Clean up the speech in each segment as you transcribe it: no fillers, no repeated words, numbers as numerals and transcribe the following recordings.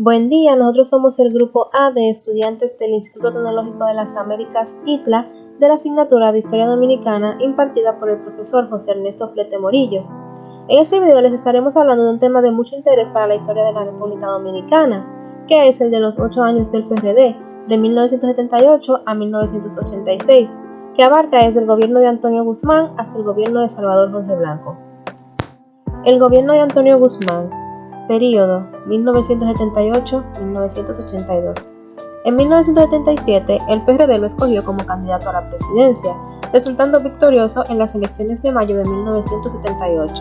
Buen día, nosotros somos el grupo A de estudiantes del Instituto Tecnológico de las Américas ITLA de la asignatura de Historia Dominicana impartida por el profesor José Ernesto Flete Morillo. En este video les estaremos hablando de un tema de mucho interés para la historia de la República Dominicana, que es el de los 8 años del PRD, de 1978 a 1986, que abarca desde el gobierno de Antonio Guzmán hasta el gobierno de Salvador Jorge Blanco. El gobierno de Antonio Guzmán, período 1978-1982. En 1977, el PRD lo escogió como candidato a la presidencia, resultando victorioso en las elecciones de mayo de 1978.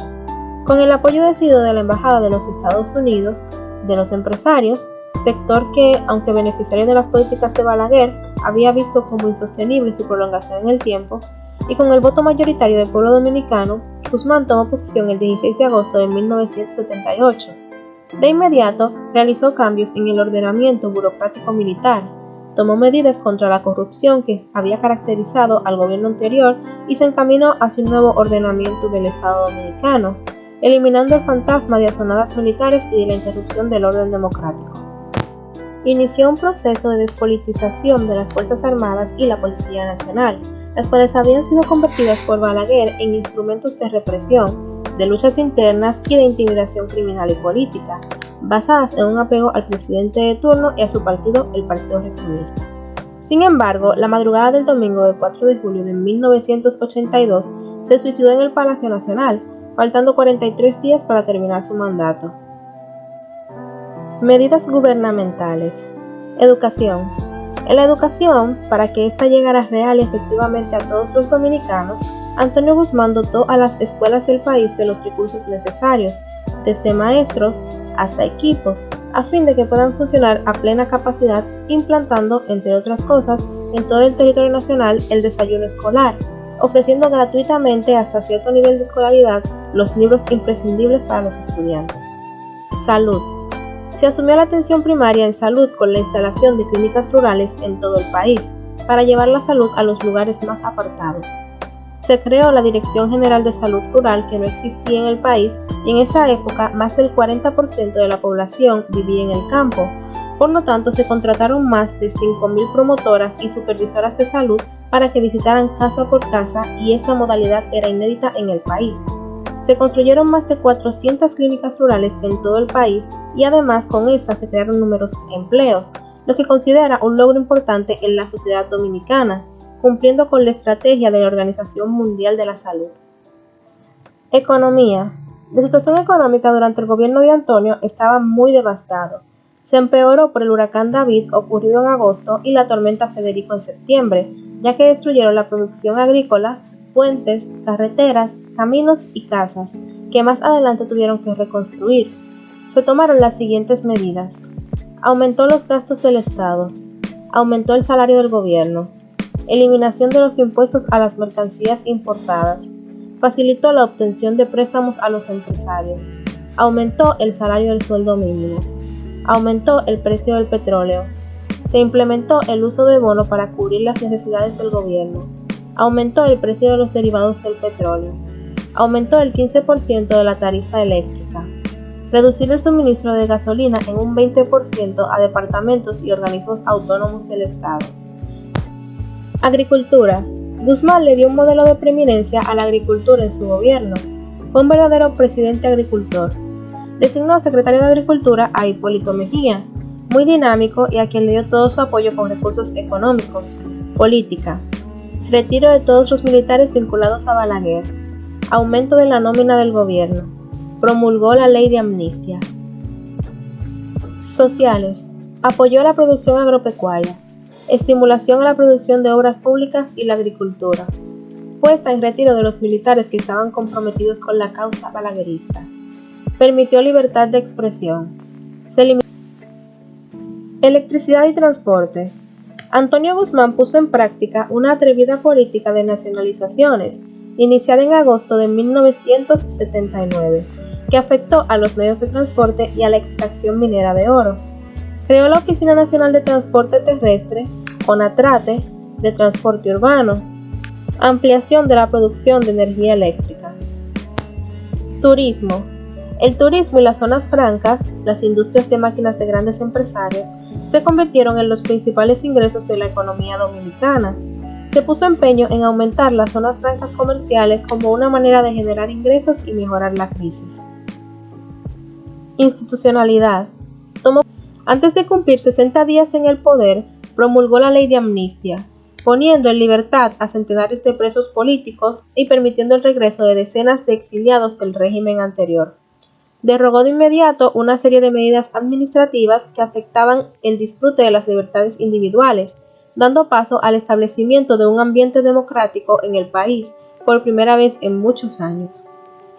Con el apoyo decidido de la Embajada de los Estados Unidos, de los empresarios, sector que, aunque beneficiario de las políticas de Balaguer, había visto como insostenible su prolongación en el tiempo, y con el voto mayoritario del pueblo dominicano, Guzmán tomó posesión el 16 de agosto de 1978. De inmediato, realizó cambios en el ordenamiento burocrático militar, tomó medidas contra la corrupción que había caracterizado al gobierno anterior y se encaminó hacia un nuevo ordenamiento del Estado dominicano, eliminando el fantasma de azonadas militares y de la interrupción del orden democrático. Inició un proceso de despolitización de las Fuerzas Armadas y la Policía Nacional, las cuales habían sido convertidas por Balaguer en instrumentos de represión, de luchas internas y de intimidación criminal y política, basadas en un apego al presidente de turno y a su partido, el Partido Reformista. Sin embargo, la madrugada del domingo del 4 de julio de 1982 se suicidó en el Palacio Nacional, faltando 43 días para terminar su mandato. Medidas gubernamentales. Educación. En la educación, para que ésta llegara real y efectivamente a todos los dominicanos, Antonio Guzmán dotó a las escuelas del país de los recursos necesarios, desde maestros hasta equipos, a fin de que puedan funcionar a plena capacidad, implantando, entre otras cosas, en todo el territorio nacional el desayuno escolar, ofreciendo gratuitamente hasta cierto nivel de escolaridad los libros imprescindibles para los estudiantes. Salud. Se asumió la atención primaria en salud con la instalación de clínicas rurales en todo el país, para llevar la salud a los lugares más apartados. Se creó la Dirección General de Salud Rural, que no existía en el país, y en esa época más del 40% de la población vivía en el campo. Por lo tanto, se contrataron más de 5.000 promotoras y supervisoras de salud para que visitaran casa por casa, y esa modalidad era inédita en el país. Se construyeron más de 400 clínicas rurales en todo el país y además con estas se crearon numerosos empleos, lo que considera un logro importante en la sociedad dominicana, cumpliendo con la estrategia de la Organización Mundial de la Salud. Economía. La situación económica durante el gobierno de Antonio estaba muy devastado. Se empeoró por el huracán David ocurrido en agosto y la tormenta Federico en septiembre, ya que destruyeron la producción agrícola, puentes, carreteras, caminos y casas, que más adelante tuvieron que reconstruir. Se tomaron las siguientes medidas. Aumentó los gastos del Estado. Aumentó el salario del gobierno. Eliminación de los impuestos a las mercancías importadas. Facilitó la obtención de préstamos a los empresarios. Aumentó el salario del sueldo mínimo. Aumentó el precio del petróleo. Se implementó el uso de bono para cubrir las necesidades del gobierno. Aumentó el precio de los derivados del petróleo. Aumentó el 15% de la tarifa eléctrica. Reducir el suministro de gasolina en un 20% a departamentos y organismos autónomos del Estado. Agricultura. Guzmán le dio un modelo de preeminencia a la agricultura en su gobierno. Fue un verdadero presidente agricultor. Designó secretario de Agricultura a Hipólito Mejía, muy dinámico y a quien le dio todo su apoyo con recursos económicos. Política. Retiro de todos los militares vinculados a Balaguer. Aumento de la nómina del gobierno. Promulgó la ley de amnistía. Sociales. Apoyó la producción agropecuaria. Estimulación a la producción de obras públicas y la agricultura. Puesta en retiro de los militares que estaban comprometidos con la causa balaguerista. Permitió libertad de expresión. Se limitó. Electricidad y transporte. Antonio Guzmán puso en práctica una atrevida política de nacionalizaciones, iniciada en agosto de 1979, que afectó a los medios de transporte y a la extracción minera de oro. Creó la Oficina Nacional de Transporte Terrestre, ONATRATE, de transporte urbano, ampliación de la producción de energía eléctrica. Turismo. El turismo y las zonas francas, las industrias de máquinas de grandes empresarios, se convirtieron en los principales ingresos de la economía dominicana. Se puso empeño en aumentar las zonas francas comerciales como una manera de generar ingresos y mejorar la crisis. Institucionalidad. Antes de cumplir 60 días en el poder, promulgó la ley de amnistía, poniendo en libertad a centenares de presos políticos y permitiendo el regreso de decenas de exiliados del régimen anterior. Derogó de inmediato una serie de medidas administrativas que afectaban el disfrute de las libertades individuales, dando paso al establecimiento de un ambiente democrático en el país por primera vez en muchos años.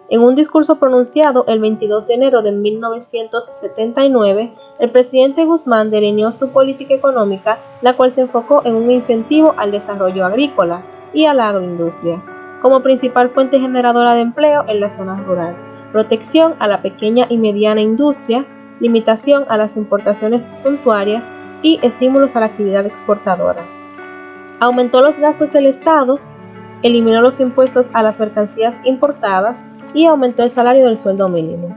En un discurso pronunciado el 22 de enero de 1979, el presidente Guzmán delineó su política económica, la cual se enfocó en un incentivo al desarrollo agrícola y a la agroindustria, como principal fuente generadora de empleo en la zona rural, protección a la pequeña y mediana industria, limitación a las importaciones suntuarias y estímulos a la actividad exportadora. Aumentó los gastos del Estado, eliminó los impuestos a las mercancías importadas y aumentó el salario del sueldo mínimo.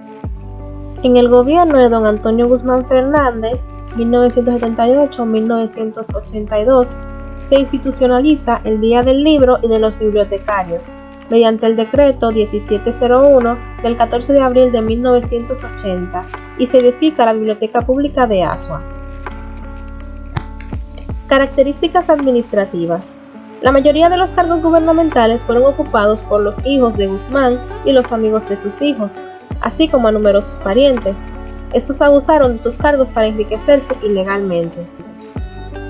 En el gobierno de don Antonio Guzmán Fernández, 1978-1982, se institucionaliza el Día del Libro y de los Bibliotecarios, mediante el decreto 1701 del 14 de abril de 1980, y se edifica la Biblioteca Pública de Azua. Características administrativas. La mayoría de los cargos gubernamentales fueron ocupados por los hijos de Guzmán y los amigos de sus hijos, así como a numerosos parientes. Estos abusaron de sus cargos para enriquecerse ilegalmente.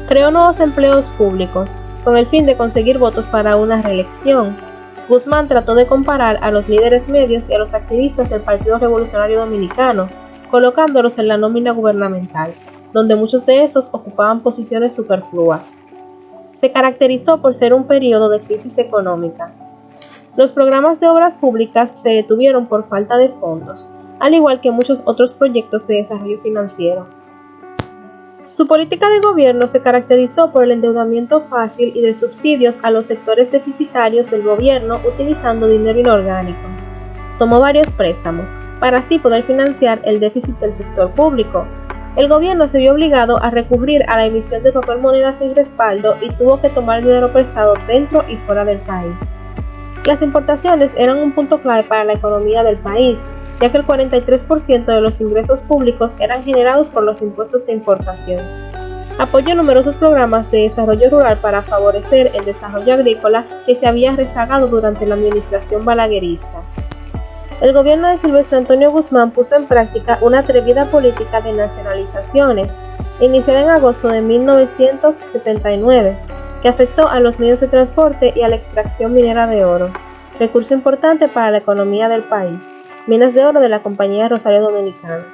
Creó nuevos empleos públicos, con el fin de conseguir votos para una reelección. Guzmán trató de comparar a los líderes medios y a los activistas del Partido Revolucionario Dominicano, colocándolos en la nómina gubernamental, donde muchos de estos ocupaban posiciones superfluas. Se caracterizó por ser un periodo de crisis económica. Los programas de obras públicas se detuvieron por falta de fondos, al igual que muchos otros proyectos de desarrollo financiero. Su política de gobierno se caracterizó por el endeudamiento fácil y de subsidios a los sectores deficitarios del gobierno utilizando dinero inorgánico. Tomó varios préstamos, para así poder financiar el déficit del sector público. El gobierno se vio obligado a recurrir a la emisión de papel moneda sin respaldo y tuvo que tomar dinero prestado dentro y fuera del país. Las importaciones eran un punto clave para la economía del país, ya que el 43% de los ingresos públicos eran generados por los impuestos de importación. Apoyó numerosos programas de desarrollo rural para favorecer el desarrollo agrícola que se había rezagado durante la administración balaguerista. El gobierno de Silvestre Antonio Guzmán puso en práctica una atrevida política de nacionalizaciones, iniciada en agosto de 1979, que afectó a los medios de transporte y a la extracción minera de oro, recurso importante para la economía del país, minas de oro de la Compañía Rosario Dominicana.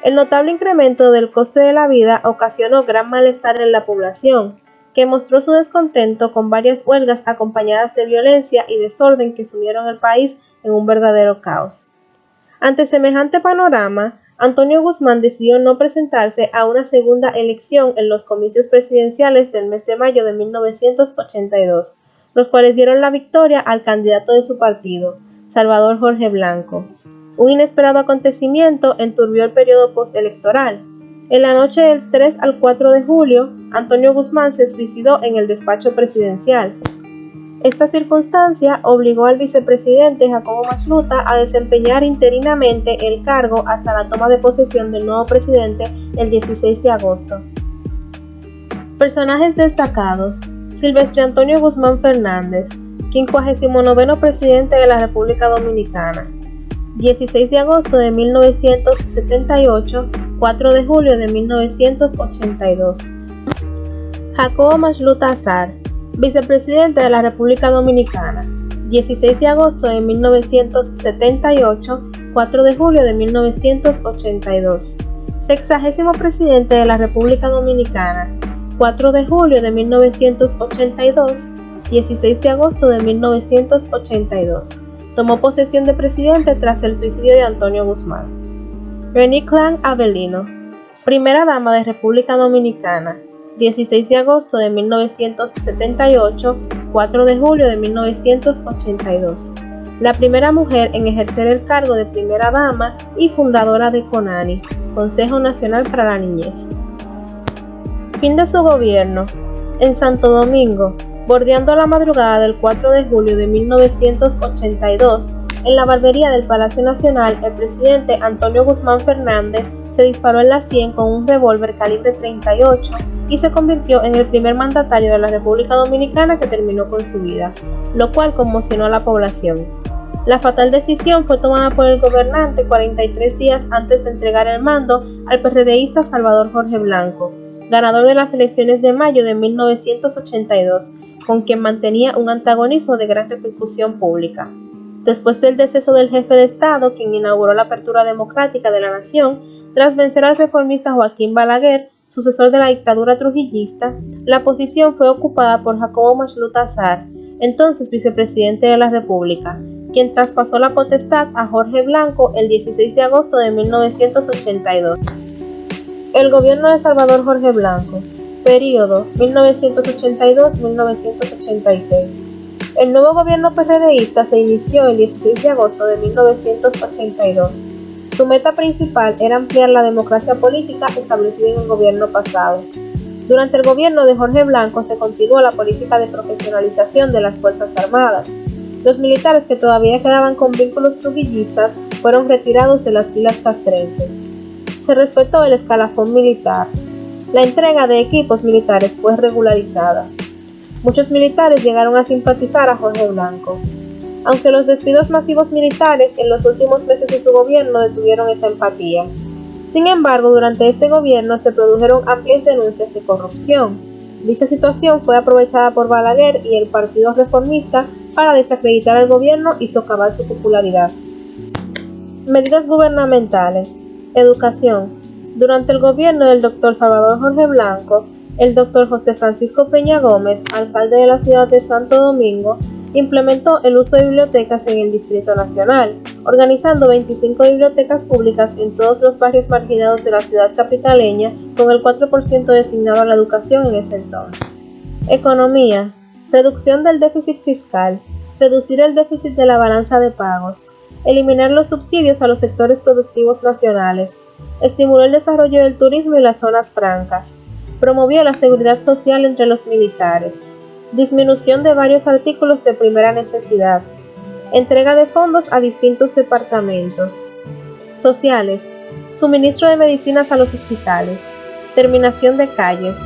El notable incremento del coste de la vida ocasionó gran malestar en la población, que mostró su descontento con varias huelgas acompañadas de violencia y desorden que sumieron el país en un verdadero caos. Ante semejante panorama, Antonio Guzmán decidió no presentarse a una segunda elección en los comicios presidenciales del mes de mayo de 1982, los cuales dieron la victoria al candidato de su partido, Salvador Jorge Blanco. Un inesperado acontecimiento enturbió el periodo postelectoral. En la noche del 3 al 4 de julio, Antonio Guzmán se suicidó en el despacho presidencial. Esta circunstancia obligó al vicepresidente Jacobo Masluta a desempeñar interinamente el cargo hasta la toma de posesión del nuevo presidente el 16 de agosto. Personajes destacados: Silvestre Antonio Guzmán Fernández, 59º presidente de la República Dominicana, 16 de agosto de 1978, 4 de julio de 1982. Jacobo Masluta Azar, vicepresidente de la República Dominicana, 16 de agosto de 1978, 4 de julio de 1982. 60º presidente de la República Dominicana, 4 de julio de 1982, 16 de agosto de 1982. Tomó posesión de presidente tras el suicidio de Antonio Guzmán. René Clan Avelino, primera dama de República Dominicana, 16 de agosto de 1978, 4 de julio de 1982. la primera mujer en ejercer el cargo de primera dama y fundadora de CONANI, Consejo Nacional para la Niñez. Fin de su gobierno. En Santo Domingo, bordeando la madrugada del 4 de julio de 1982, en la barbería del Palacio Nacional, el presidente Antonio Guzmán Fernández se disparó en la sien con un revólver calibre 38 y se convirtió en el primer mandatario de la República Dominicana que terminó con su vida, lo cual conmocionó a la población. La fatal decisión fue tomada por el gobernante 43 días antes de entregar el mando al PRDista Salvador Jorge Blanco, ganador de las elecciones de mayo de 1982, con quien mantenía un antagonismo de gran repercusión pública. Después del deceso del jefe de Estado, quien inauguró la apertura democrática de la nación, tras vencer al reformista Joaquín Balaguer, sucesor de la dictadura trujillista, la posición fue ocupada por Jacobo Magluf Azar, entonces vicepresidente de la República, quien traspasó la potestad a Jorge Blanco el 16 de agosto de 1982. El gobierno de Salvador Jorge Blanco, período 1982-1986. El nuevo gobierno PRDista se inició el 16 de agosto de 1982. Su meta principal era ampliar la democracia política establecida en el gobierno pasado. Durante el gobierno de Jorge Blanco se continuó la política de profesionalización de las Fuerzas Armadas. Los militares que todavía quedaban con vínculos trujillistas fueron retirados de las filas castrenses. Se respetó el escalafón militar. La entrega de equipos militares fue regularizada. Muchos militares llegaron a simpatizar a Jorge Blanco. Aunque los despidos masivos militares en los últimos meses de su gobierno detuvieron esa empatía. Sin embargo, durante este gobierno se produjeron amplias denuncias de corrupción. Dicha situación fue aprovechada por Balaguer y el Partido Reformista para desacreditar al gobierno y socavar su popularidad. Medidas gubernamentales. Educación. Durante el gobierno del Dr. Salvador Jorge Blanco, el Dr. José Francisco Peña Gómez, alcalde de la ciudad de Santo Domingo, implementó el uso de bibliotecas en el Distrito Nacional, organizando 25 bibliotecas públicas en todos los barrios marginados de la ciudad capitaleña, con el 4% designado a la educación en ese entonces. Economía. Reducción del déficit fiscal. Reducir el déficit de la balanza de pagos. Eliminar los subsidios a los sectores productivos nacionales. Estimuló el desarrollo del turismo y las zonas francas. Promovió la seguridad social entre los militares. Disminución de varios artículos de primera necesidad. Entrega de fondos a distintos departamentos. Sociales. Suministro de medicinas a los hospitales. Terminación de calles.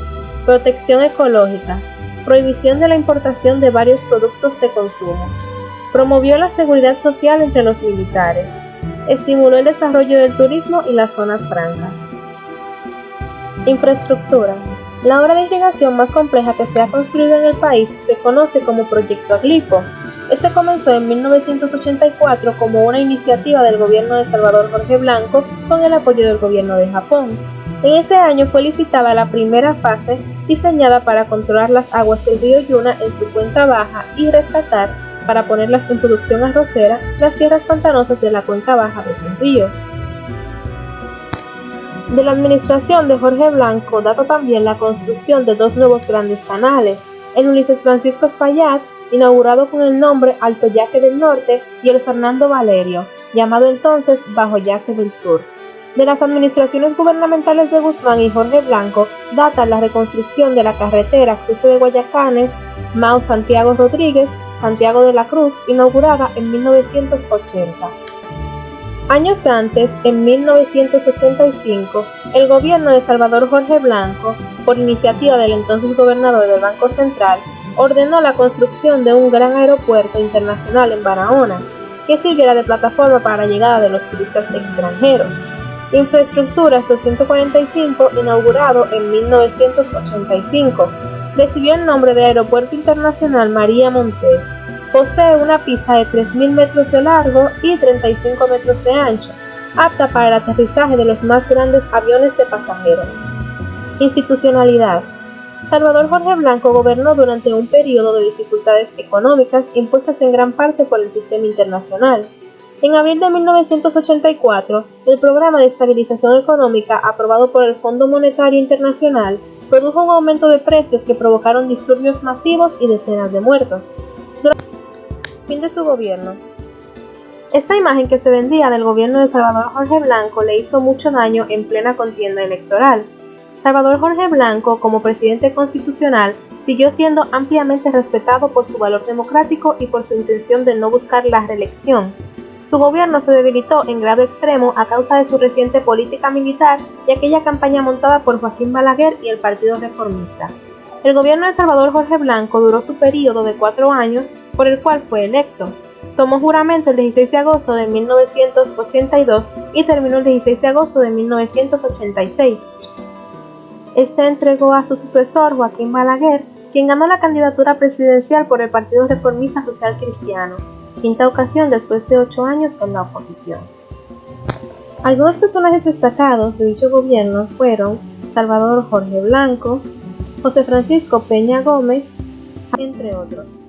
Protección ecológica. Prohibición de la importación de varios productos de consumo. Promovió la seguridad social entre los militares. Estimuló el desarrollo del turismo y las zonas francas. Infraestructura. La obra de irrigación más compleja que se ha construido en el país se conoce como Proyecto Aglipo. Este comenzó en 1984 como una iniciativa del gobierno de Salvador Jorge Blanco con el apoyo del gobierno de Japón. En ese año fue licitada la primera fase diseñada para controlar las aguas del río Yuna en su cuenca baja y rescatar, para ponerlas en producción arrocera, las tierras pantanosas de la cuenca baja de ese río. De la administración de Jorge Blanco data también la construcción de dos nuevos grandes canales, el Ulises Francisco Espaillat, inaugurado con el nombre Alto Yaque del Norte, y el Fernando Valerio, llamado entonces Bajo Yaque del Sur. De las administraciones gubernamentales de Guzmán y Jorge Blanco data la reconstrucción de la carretera Cruce de Guayacanes, Mao Santiago Rodríguez, Santiago de la Cruz, inaugurada en 1980. Años antes, en 1985, el gobierno de Salvador Jorge Blanco, por iniciativa del entonces gobernador del Banco Central, ordenó la construcción de un gran aeropuerto internacional en Barahona, que sirviera de plataforma para la llegada de los turistas extranjeros. Infraestructuras 245, inaugurado en 1985, recibió el nombre de Aeropuerto Internacional María Montés. Posee una pista de 3.000 metros de largo y 35 metros de ancho, apta para el aterrizaje de los más grandes aviones de pasajeros. Institucionalidad. Salvador Jorge Blanco gobernó durante un periodo de dificultades económicas impuestas en gran parte por el sistema internacional. En abril de 1984, el Programa de Estabilización Económica aprobado por el Fondo Monetario Internacional produjo un aumento de precios que provocaron disturbios masivos y decenas de muertos. Fin de su gobierno. Esta imagen que se vendía del gobierno de Salvador Jorge Blanco le hizo mucho daño en plena contienda electoral. Salvador Jorge Blanco, como presidente constitucional, siguió siendo ampliamente respetado por su valor democrático y por su intención de no buscar la reelección. Su gobierno se debilitó en grado extremo a causa de su reciente política militar y aquella campaña montada por Joaquín Balaguer y el Partido Reformista. El gobierno de Salvador Jorge Blanco duró su periodo de 4 años, por el cual fue electo. Tomó juramento el 16 de agosto de 1982 y terminó el 16 de agosto de 1986. Este entregó a su sucesor, Joaquín Balaguer, quien ganó la candidatura presidencial por el Partido Reformista Social Cristiano, quinta ocasión después de 8 años en la oposición. Algunos personajes destacados de dicho gobierno fueron Salvador Jorge Blanco, José Francisco Peña Gómez, entre otros.